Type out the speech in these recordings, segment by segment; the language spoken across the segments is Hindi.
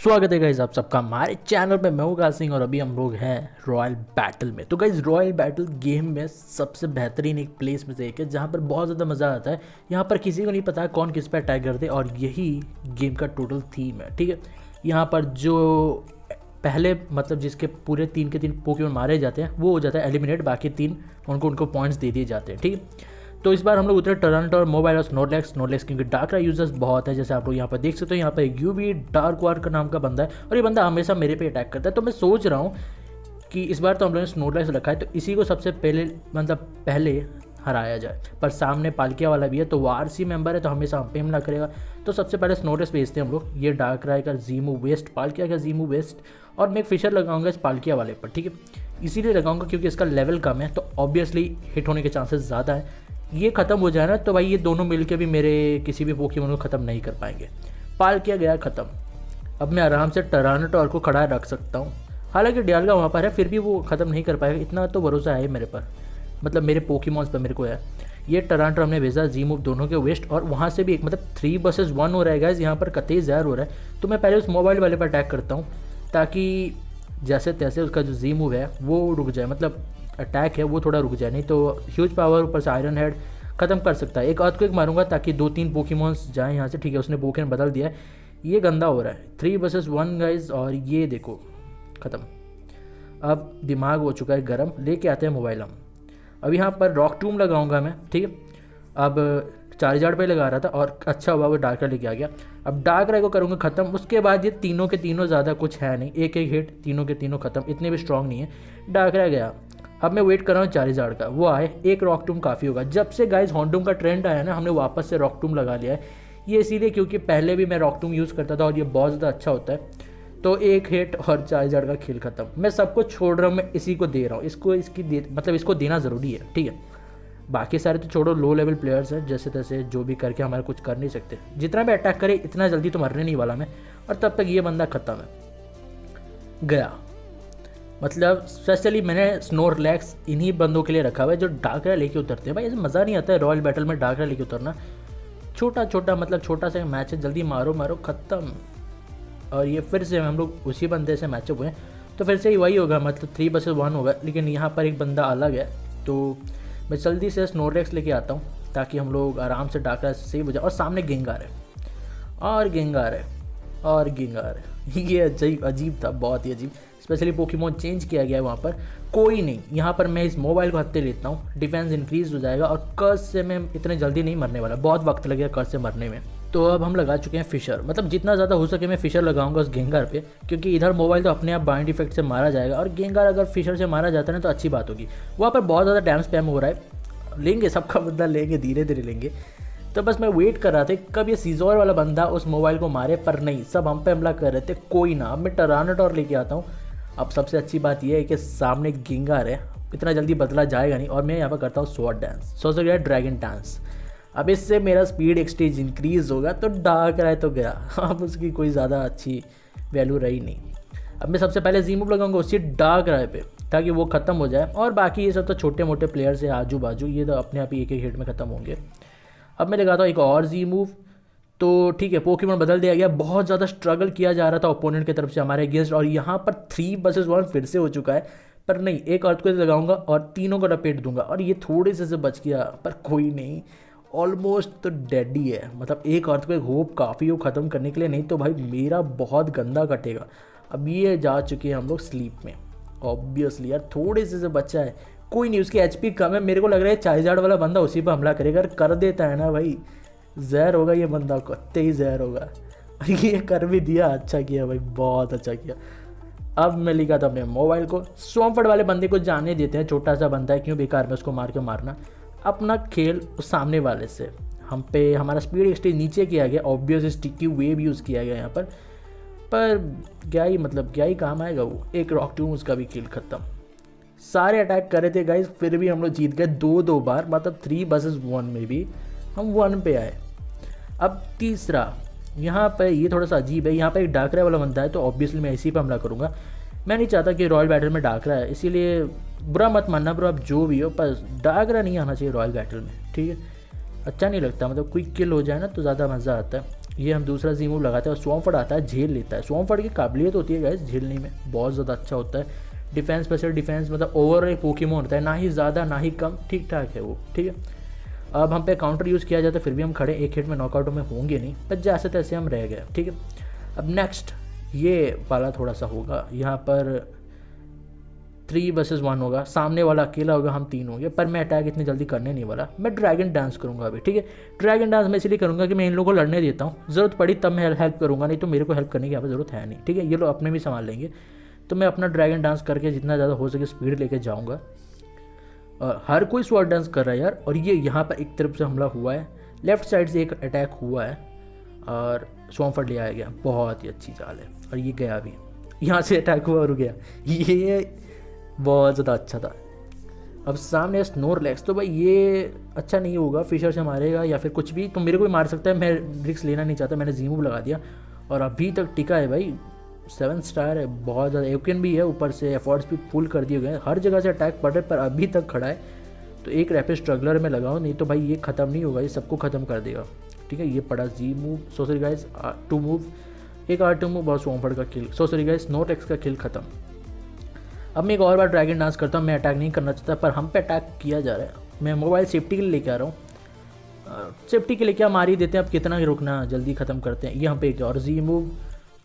स्वागत है गाइज आप सबका हमारे चैनल पे। मैं हूँ काल सिंह और अभी हम लोग हैं रॉयल बैटल में। तो गाइज रॉयल बैटल गेम में सबसे बेहतरीन एक प्लेस में से एक है जहाँ पर बहुत ज़्यादा मज़ा आता है। यहाँ पर किसी को नहीं पता कौन किस पे अटैक करते और यही गेम का टोटल थीम है। ठीक है, यहाँ पर जो पहले मतलब जिसके पूरे 3 के 3 पोकेमॉन मारे जाते हैं वो हो जाता है एलिमिनेट, बाकी 3 उनको पॉइंट्स दे दिए जाते हैं। ठीक है, तो इस बार हम लोग उतरे टोरंटो और मोबाइल और स्नोरलैक्स क्योंकि डार्क यूजर्स बहुत है। जैसे आप लोग यहाँ पर देख सकते हो, यहाँ पर एक यूवी डार्क वार का नाम का बंदा है और ये बंदा हमेशा मेरे पे अटैक करता है। तो मैं सोच रहा हूँ कि इस बार तो हम लोगों ने स्नोरलैक्स रखा है तो इसी को सबसे पहले हराया जाए। पर सामने पालकिया वाला भी है तो वो आरसी मेंबर है तो हमेशा हम पे हमला करेगा। तो सबसे पहले स्नोरलैक्स भेजते हैं हम लोग। ये डार्क राय का जीमू वेस्ट, पालकिया का जीमू वेस्ट, और मैं एक फिशर लगाऊंगा इस पालकिया वाले पर। ठीक है, इसीलिए लगाऊंगा क्योंकि इसका लेवल कम है तो ऑब्वियसली हिट होने के चांसेस ज़्यादा है। ये ख़त्म हो जाए ना तो भाई ये दोनों मिलके भी मेरे किसी भी पोकेमॉन को ख़त्म नहीं कर पाएंगे। पाल किया गया ख़त्म। अब मैं आराम से टरानटोर को खड़ा रख सकता हूँ। हालांकि डियालगा वहाँ पर है फिर भी वो ख़त्म नहीं कर पाएगा, इतना तो भरोसा है मेरे पर, मतलब मेरे पोकेमॉन्स पर मेरे को है। ये टरानटो हमने भेजा जीमूव दोनों के वेस्ट और वहाँ से भी एक मतलब 3 वर्सेस 1 हो रहा है गाइस। यहाँ पर कतई ज़हर हो रहा है तो मैं पहले उस मोबाइल वाले पर अटैक करता हूँ ताकि जैसे तैसे उसका जो जीमूव है वो रुक जाए, मतलब अटैक है वो थोड़ा रुक जाए। नहीं तो ह्यूज पावर ऊपर से आयरन हेड ख़त्म कर सकता है। एक अर्थक्वेक मारूंगा ताकि 2-3 पोकेमॉन्स जाएं यहाँ से। ठीक है, उसने पोकेमॉन बदल दिया है। ये गंदा हो रहा है 3 वर्सेस 1 गाइस और ये देखो ख़त्म। अब दिमाग हो चुका है गर्म, लेके आते हैं मोबाइल हम। अब यहाँ पर रॉक टूम लगाऊंगा मैं। ठीक है, अब चार्जार्ड पे लगा रहा था और अच्छा हुआ वो डार्क राय लेके आ गया। अब डार्क राय को करूँगा ख़त्म। उसके बाद ये तीनों के तीनों ज़्यादा कुछ है नहीं, एक एक हिट तीनों के तीनों ख़त्म, इतने भी स्ट्रॉन्ग नहीं है। डार्क राय गया। अब मैं वेट कर रहा हूँ चार्जार्ड का, वो आए, एक रॉक टूम काफ़ी होगा। जब से गाइस हॉन्डूम का ट्रेंड आया ना हमने वापस से रॉक टूम लगा लिया है। ये इसीलिए क्योंकि पहले भी मैं रॉक टूम यूज़ करता था और ये बहुत ज़्यादा अच्छा होता है। तो एक हिट और चार्जार्ड का खेल खत्म। मैं सबको छोड़ रहा हूँ, मैं इसी को दे रहा हूँ, इसको देना ज़रूरी है। ठीक है, बाकी सारे तो छोड़ो, लो लेवल प्लेयर्स हैं, जैसे तैसे जो भी करके हमारे कुछ कर नहीं सकते। जितना भी अटैक करे इतना जल्दी तो मरने नहीं वाला मैं, और तब तक ये बंदा ख़त्म है गया। मतलब स्पेशली मैंने स्नोरलैक्स इन्हीं बंदों के लिए रखा हुआ है जो डार्क राय लेके उतरते हैं। भाई ऐसे मज़ा नहीं आता है रॉयल बैटल में डार्क राय लेके उतरना। छोटा सा मैच है, जल्दी मारो ख़त्म। और ये फिर से हम लोग उसी बंदे से मैचअप हुए हैं तो फिर से ही वही होगा, मतलब 3 वर्सेस 1 होगा। लेकिन यहाँ पर एक बंदा अलग है तो मैं जल्दी से स्नोरलैक्स लेके आता हूँ ताकि हम लोग आराम से डार्क राय से सेव हो जाए। और सामने गेंगार है और गेंगार है और गेंगार है। ये अजीब था, बहुत ही अजीब। स्पेशली पोकेमॉन चेंज किया गया है वहाँ पर। कोई नहीं, यहाँ पर मैं इस मोबाइल को हत्ते लेता हूँ, डिफेंस इंक्रीज हो जाएगा और कर्स से मैं इतने जल्दी नहीं मरने वाला, बहुत वक्त लगेगा कर्स से मरने में। तो अब हम लगा चुके हैं फिशर, मतलब जितना ज़्यादा हो सके मैं फिशर लगाऊंगा उस गेंगार पे, क्योंकि इधर मोबाइल तो अपने आप बाइंड इफेक्ट से मारा जाएगा और गेंगार अगर फिशर से मारा जाता है ना तो अच्छी बात होगी। वहाँ पर बहुत ज़्यादा टाइम स्पैम हो रहा है, लेंगे सबका बदला लेंगे, धीरे धीरे लेंगे। तो बस मैं वेट कर रहा था कब ये सीजोर वाला बंदा उस मोबाइल को मारे, पर नहीं, सब हम पे हमला कर रहे थे। कोई ना, अब मैं टरानटोर लेके आता हूँ। अब सबसे अच्छी बात यह है कि सामने गेंगार है, इतना जल्दी बदला जाएगा नहीं। और मैं यहाँ पर करता हूँ स्वॉर्ड डांस, सोच गया ड्रैगन डांस। अब इससे मेरा स्पीड एक्सटेज इंक्रीज होगा तो डार्क राय तो गया, अब उसकी कोई ज़्यादा अच्छी वैल्यू रही नहीं। अब मैं सबसे पहले जीमूव लगाऊंगा उसी डार्क राय पे ताकि वो ख़त्म हो जाए। और बाकी ये सब तो छोटे मोटे प्लेयर्स है आजू बाजू, ये तो अपने आप ही एक एक हिट में ख़त्म होंगे। अब मैं लगाता हूँ एक और जीमूव। तो ठीक है, पोकेमॉन बदल दिया गया। बहुत ज़्यादा स्ट्रगल किया जा रहा था ओपोनेंट की तरफ से हमारे अगेंस्ट और यहाँ पर 3 वर्सेस 1 फिर से हो चुका है। पर नहीं, एक अर्थक्वेक लगाऊंगा और तीनों को लपेट दूंगा और ये थोड़े से बच गया, पर कोई नहीं, ऑलमोस्ट तो डेड ही है। मतलब एक अर्थक्वेक होप काफ़ी हो ख़त्म करने के लिए, नहीं तो भाई मेरा बहुत गंदा कटेगा। अब ये जा चुके हैं हम लोग स्लीप में ऑब्वियसली। यार थोड़े से बच्चा है, कोई नहीं, उसकी एचपी कम है। मेरे को लग रहा है चार्जार्ड वाला बंदा उसी पर हमला करेगा। अगर कर देता है ना भाई, जहर होगा ये बंदा, कत्ते ही जहर होगा। ये कर भी दिया, अच्छा किया भाई, बहुत अच्छा किया। अब मैं लिखा था अपने मोबाइल को, स्वॉम्फर्ड वाले बंदे को जाने देते हैं, छोटा सा बंदा है, क्यों बेकार में उसको मार के मारना। अपना खेल उस सामने वाले से। हम पे हमारा स्पीड एक्सटेज नीचे किया गया, ऑब्वियस स्टिकी वेव यूज़ किया गया यहाँ पर क्या ही काम आएगा वो। एक रॉक टूम, उसका भी खेल खत्म। सारे अटैक कर रहे थे गाइस, फिर भी हम लोग जीत गए 2-2 बार, मतलब 3 वर्सेस 1 में भी हम 1 पे आए। अब तीसरा यहाँ पर ये थोड़ा सा अजीब है, यहाँ पर एक डार्क राय वाला बंदा है तो ऑब्वियसली मैं इसी पर हमला करूँगा। मैं नहीं चाहता कि रॉयल बैटल में डार्क राय है, इसीलिए बुरा मत मानना ब्रो, आप जो भी हो, पर डार्क राय नहीं आना चाहिए रॉयल बैटल में। ठीक है, अच्छा नहीं लगता, मतलब क्विक किल हो जाए ना तो ज़्यादा मज़ा आता है। ये हम दूसरा जी मूव लगाते हैं और स्वॉर्म फट आता है, झेल लेता है। स्वॉर्म फट की काबिलियत होती है गाइस झेलने में, बहुत ज़्यादा अच्छा होता है। डिफेंस स्पेशल डिफेंस मतलब ओवर एक पोकेमॉन होता है, ना ही ज़्यादा ना ही कम, ठीक ठाक है वो, ठीक है। अब हम पे काउंटर यूज़ किया जाता है, फिर भी हम खड़े, एक हिट में नॉकआउट में होंगे नहीं, पर जैसे तैसे हम रह गए, ठीक है। अब नेक्स्ट ये वाला थोड़ा सा होगा, यहाँ पर 3 वर्सेस 1 होगा, सामने वाला अकेला होगा, हम 3 होंगे, पर मैं अटैक इतनी जल्दी करने नहीं वाला, मैं ड्रैगन डांस करूंगा अभी, ठीक है। ड्रैगन डांस मैं इसलिए करूंगा कि मैं इन लोगों को लड़ने देता हूँ, ज़रूरत पड़ी तब मैं हेल्प करूंगा, नहीं तो मेरे को हेल्प करने की यहाँ पर ज़रूरत है नहीं, ठीक है। ये लोग अपने भी संभाल लेंगे, तो मैं अपना ड्रैगन डांस करके जितना ज़्यादा हो सके स्पीड लेके जाऊँगा। हर कोई स्वॉर्ड डांस कर रहा है यार, और ये यहाँ पर एक तरफ से हमला हुआ है, लेफ्ट साइड से एक अटैक हुआ है और स्वॉर्म ले आया गया, बहुत ही अच्छी चाल है। और ये गया भी, यहाँ से अटैक हुआ और गया, ये बहुत ज़्यादा अच्छा था। अब सामने स्नोरलैक्स, तो भाई ये अच्छा नहीं होगा, फिशर से मारेगा या फिर कुछ भी, तो मेरे को भी मार सकता है, मैं रिस्क लेना नहीं चाहता, मैंने जी मूव लगा दिया और अभी तक टिका है भाई, 7 स्टार है, बहुत ज़्यादा एवकिन भी है, ऊपर से एफर्ट्स भी फुल कर दिए गए हैं, हर जगह से अटैक पड़ रहे पर अभी तक खड़ा है। तो एक रैपिड स्ट्रगलर में लगाओ, नहीं तो भाई ये ख़त्म नहीं होगा, ये सबको ख़त्म कर देगा, ठीक है। ये पड़ा जी मूव, सॉरी गाइस 2 मूव, एक R2 मूव और स्वॉर्म का किल, सॉरी गाइस स्नोरलैक्स का किल खत्म। अब मैं एक और बार ड्रैगन डांस करता हूँ, मैं अटैक नहीं करना चाहता पर हम पे अटैक किया जा रहा है, मैं मोबाइल सेफ्टी के लिए लेके आ रहा हूँ, सेफ्टी के लिए क्या मार ही देते हैं, अब कितना ही रुकना, जल्दी ख़त्म करते हैं। यहाँ पे एक और जी मूव,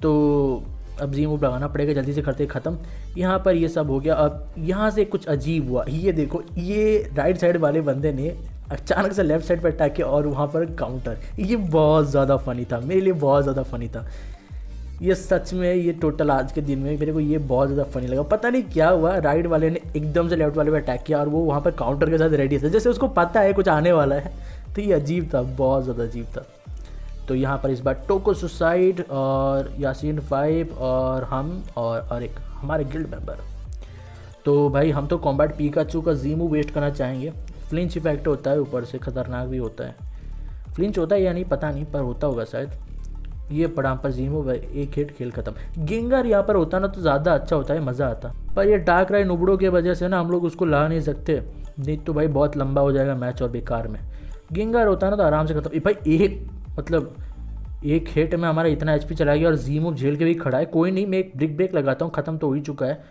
तो अब जी मूव लगाना पड़ेगा, जल्दी से करते ख़त्म। यहाँ पर ये सब हो गया। अब यहाँ से कुछ अजीब हुआ, ये देखो, ये राइट साइड वाले बंदे ने अचानक से लेफ्ट साइड पर अटैक किया और वहाँ पर काउंटर, ये बहुत ज़्यादा फ़नी था, मेरे लिए बहुत ज़्यादा फ़नी था ये, सच में ये टोटल आज के दिन में मेरे को ये बहुत ज़्यादा फनी लगा। पता नहीं क्या हुआ, राइट वाले ने एकदम से लेफ्ट वाले पे अटैक किया और वो वहाँ पर काउंटर के साथ रेडी था, जैसे उसको पता है कुछ आने वाला है। तो ये अजीब था, बहुत ज़्यादा अजीब था। तो यहाँ पर इस बार टोको सुसाइड और यासीन 5 और हम और एक हमारे गिल्ड मेंबर। तो भाई हम तो कॉम्बैट पिकाचू का जीमू वेस्ट करना चाहेंगे, फ्लिंच इफेक्ट होता है, ऊपर से खतरनाक भी होता है, फ्लिंच होता है या नहीं पता नहीं, पर होता होगा शायद। ये पड़ा पर जीमो भाई, एक हिट खेल खत्म। गेंगार यहाँ पर होता ना तो ज़्यादा अच्छा होता है, मज़ा आता, पर ये डार्क राय नुबड़ों की वजह से ना हम लोग उसको ला नहीं सकते, नहीं तो भाई बहुत लंबा हो जाएगा मैच और बेकार में। गेंगार होता ना तो आराम से खत्म भाई, एक हिट में हमारा इतना एचपी चला गया और जीमो झेल के भी खड़ा है। कोई नहीं, मैं एक ब्रेक लगाता हूँ, ख़त्म तो हो ही चुका है,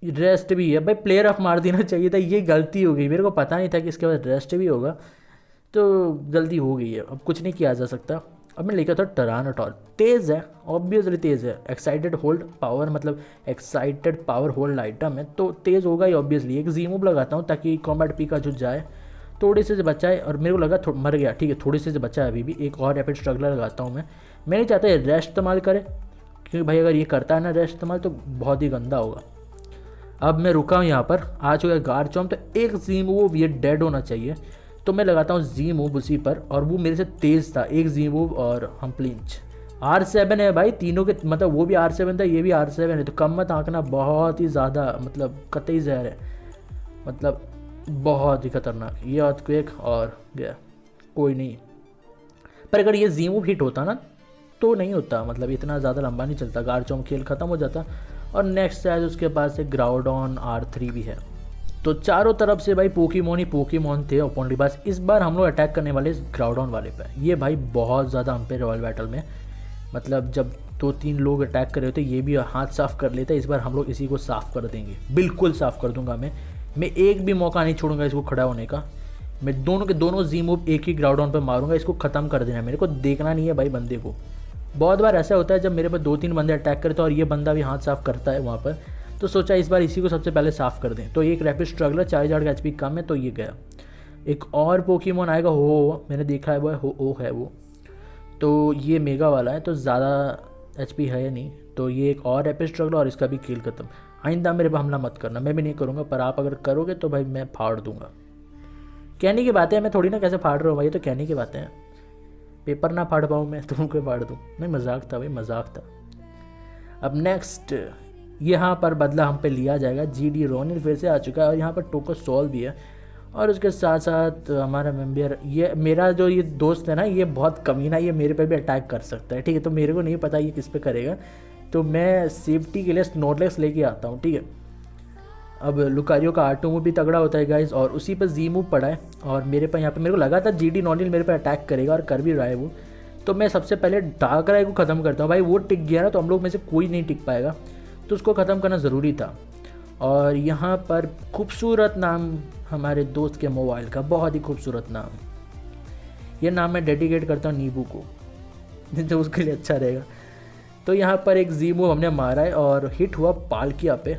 रेस्ट भी है भाई, प्लेयर ऑफ मार देना चाहिए था, ये गलती हो गई, मेरे को पता नहीं था कि इसके बाद रेस्ट भी होगा, तो गलती हो गई है, अब कुछ नहीं किया जा सकता। अब मैं लेकर था टरानोटॉल, तेज़ है, ऑब्वियसली तेज़ है, एक्साइटेड होल्ड पावर मतलब एक्साइटेड पावर होल्ड आइटम है तो तेज़ होगा ही ऑब्वियसली। एक जी मूव लगाता हूँ ताकि कॉम्बैट पिकाचू जाए, थोड़े से बचाए, और मेरे को लगा मर गया, ठीक है, थोड़े से बचा है अभी भी। एक और रैपिड स्ट्रगलर लगाता हूँ मैं नहीं चाहता ये रेस्ट इस्तेमाल करे, क्योंकि भाई अगर ये करता है ना रेस्ट इस्तेमाल तो बहुत ही गंदा होगा। अब मैं रुका हूँ यहाँ पर, आ चुका है गार्चॉम्प, तो एक जी मूव ये डेड होना चाहिए, तो मैं लगाता हूँ जी मूव उसी पर, और वो मेरे से तेज़ था, एक जी मूव और हम प्लिंच। R7 है भाई तीनों के, मतलब वो भी R7 था, ये भी R7 है, तो कम मत आंकना, बहुत ही ज़्यादा मतलब कतई जहर है, मतलब बहुत ही खतरनाक। ये अर्थक्वेक और गया, कोई नहीं, पर अगर ये जी मूव हिट होता ना तो नहीं होता, मतलब इतना ज़्यादा लंबा नहीं चलता, गार्चॉम्प खेल ख़त्म हो जाता। और नेक्स्ट शायद उसके पास एक ग्राउडॉन R3 भी है। तो चारों तरफ से भाई पोकेमॉन ही पोकेमॉन थे ओपोनेंट के पास। इस बार हम लोग अटैक करने वाले इस ग्राउडॉन वाले पे, ये भाई बहुत ज़्यादा हम पे रॉयल बैटल में, मतलब जब 2-3 लोग अटैक कर रहे होते ये भी हाथ साफ कर लेते, इस बार हम लोग इसी को साफ़ कर देंगे, बिल्कुल साफ़ कर दूंगा मैं एक भी मौका नहीं छोड़ूंगा इसको खड़ा होने का। मैं दोनों के दोनों जी मूव एक ही ग्राउडॉन पर मारूंगा, इसको ख़त्म कर देना है, मेरे को देखना नहीं है भाई बंदे को। बहुत बार ऐसा होता है जब मेरे पर 2-3 बंदे अटैक करते हैं और ये बंदा भी हाथ साफ करता है वहाँ पर, तो सोचा इस बार इसी को सबसे पहले साफ़ कर दें। तो एक रैपिड स्ट्रगलर 4000 का एचपी कम है, तो ये गया। एक और पोकेमॉन आएगा, हो मैंने देखा है वो हो है वो, तो ये मेगा वाला है, तो ज़्यादा एचपी है या नहीं, तो ये एक और रैपिड स्ट्रगलर और इसका भी खेल खत्म। आइंदा मेरे पर हमला मत करना, मैं भी नहीं करूँगा, पर आप अगर करोगे तो भाई मैं फाड़ दूँगा। कहने की बातें हैं, मैं थोड़ी ना कैसे फाड़ रहा हूँ भाई, ये तो कहने की बातें हैं, पेपर ना फाड़ पाऊँ मैं तुमको फाड़ दूँ, नहीं मजाक था भाई, मजाक था। अब नेक्स्ट यहाँ पर बदला हम पे लिया जाएगा, GD रोनिल फिर से आ चुका है और यहाँ पर टोको सॉल भी है, और उसके साथ साथ हमारा मेम्बर, ये मेरा जो ये दोस्त है ना, ये बहुत कमीना, ये मेरे पे भी अटैक कर सकता है, ठीक है। तो मेरे को नहीं पता ये किस पे करेगा, तो मैं सेफ्टी के लिए स्नोरलैक्स लेके आता हूँ, ठीक है। अब लुकारियो का R2 मूव भी तगड़ा होता है गाइज, और उसी पर जी मूव पड़ा है, और मेरे पर यहाँ पे मेरे को लगा था GD नॉनिल मेरे पे अटैक करेगा और कर भी रहा है वो, तो मैं सबसे पहले डार्क राय को ख़त्म करता हूँ। भाई वो टिक गया ना तो हम लोग में से कोई नहीं टिक पाएगा, तो उसको ख़त्म करना ज़रूरी था। और यहाँ पर खूबसूरत नाम हमारे दोस्त के मोबाइल का, बहुत ही खूबसूरत नाम। ये नाम मैं डेडिकेट करता हूँ नींबू को, जो उसके लिए अच्छा रहेगा। तो यहाँ पर एक जीमो हमने मारा है और हिट हुआ पालकिया पे।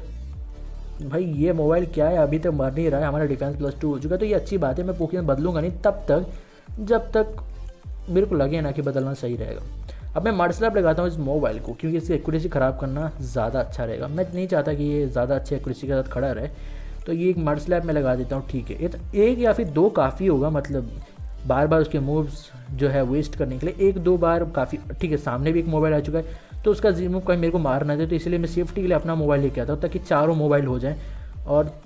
भाई ये मोबाइल क्या है, अभी तक मर नहीं रहा है, हमारा डिफेंस +2 हो चुका है, तो ये अच्छी बात है। मैं पोकेमॉन बदलूंगा नहीं तब तक जब तक मेरे को लगे ना कि बदलना सही रहेगा। अब मैं मर्सलैप लगाता हूँ इस मोबाइल को, क्योंकि इसकी एक्यूरेसी ख़राब करना ज़्यादा अच्छा रहेगा। मैं नहीं चाहता कि ये ज़्यादा अच्छी एक्यूरेसी के साथ खड़ा रहे, तो ये एक मर्सलैप में लगा देता हूँ। ठीक है, एक या फिर 2 काफ़ी होगा, मतलब बार बार उसके मूव्स जो है वेस्ट करने के लिए 1-2 बार काफ़ी। ठीक है, सामने भी एक मोबाइल आ चुका है, तो उसका जीमो कहीं मेरे को मार ना दे, तो इसलिए मैं सेफ्टी के लिए अपना मोबाइल लेके आता हूँ, ताकि चारों मोबाइल हो जाएँ। और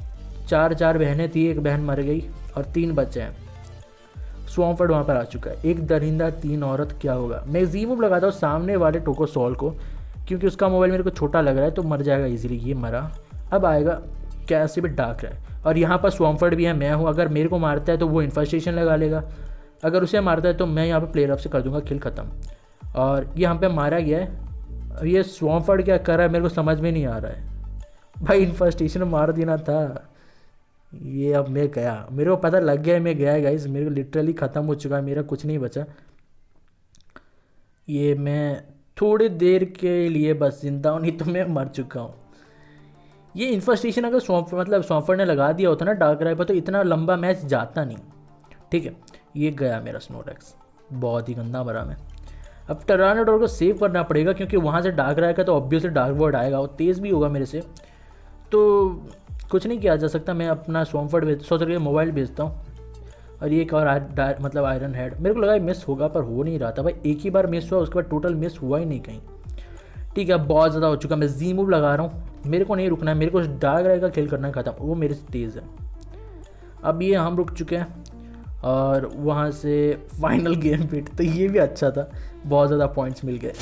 4 बहनें थी, एक बहन मर गई और 3 बच्चे हैं। स्वॉम्फर्ड वहाँ पर आ चुका है, एक दरिंदा 3 औरत, क्या होगा। मैं जीमो लगाता हूँ सामने वाले टोकोसॉल को, क्योंकि उसका मोबाइल मेरे को छोटा लग रहा है, तो मर जाएगा इजीली। ये मरा। अब आएगा कैसे भी डार्क है, और यहाँ पर स्वॉम्फर्ड भी है, मैं हूँ। अगर मेरे को मारता है तो वो इन्फेस्टेशन लगा लेगा, अगर उसे मारता है तो मैं यहाँ पे प्लेयर अप से कर दूंगा किल ख़त्म। और यहाँ पे मारा गया है। अब ये स्वॉम्फर्ड क्या कर रहा है मेरे को समझ में नहीं आ रहा है। भाई इन्फेस्टेशन मार देना था ये। अब मैं गया, मेरे को पता लग गया है मैं गया गाइस, मेरे को लिटरली ख़त्म हो चुका है, मेरा कुछ नहीं बचा। ये मैं थोड़ी देर के लिए बस जिंदा हूँ, नहीं तो मैं मर चुका हूँ। ये इन्फेस्टेशन अगर स्वॉम्फर्ड ने लगा दिया होता ना डार्क राय पर, तो इतना लंबा मैच जाता नहीं। ठीक है, ये गया मेरा स्नोडेक्स, बहुत ही गंदा मरा मैं। अब टरानोडोर को सेव करना पड़ेगा, क्योंकि वहाँ से डार्क राय का तो ऑब्वियसली डार्क वर्ड आएगा, वो तेज़ भी होगा मेरे से, तो कुछ नहीं किया जा सकता। मैं अपना स्वॉम्फर्ड सोच रही मोबाइल बेचता हूँ। और ये एक और आयरन हेड, मेरे को लगा मिस होगा पर हो नहीं रहा था। भाई एक ही बार मिस हुआ, उसके बाद टोटल मिस हुआ ही नहीं कहीं। ठीक है, अब बहुत ज़्यादा हो चुका, मैं जी मूव लगा रहा हूँ, मेरे को नहीं रुकना है, मेरे को डार्क राय का खेल करना है ख़त्म, वो मेरे से तेज़ है। अब ये हम रुक चुके हैं और वहाँ से फाइनल गेम पिट, तो ये भी अच्छा था, बहुत ज़्यादा पॉइंट्स मिल गए।